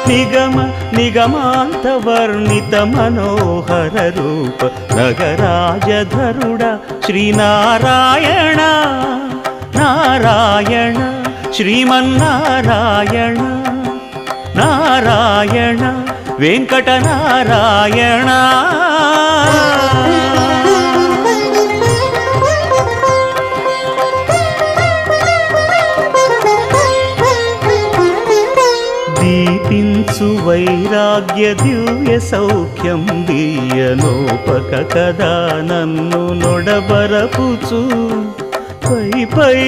నిగమ నిగమాంత వర్ణిత మనోహర రూప నగరాజధరుడ శ్రీనారాయణ నారాయణ శ్రీమన్నారాయణ నారాయణ వెంకటనారాయణ. దీపించు వైరాగ్య దివ్య సౌఖ్యం దీయనోపక కదా నన్ను నొడబరపుచు పై పై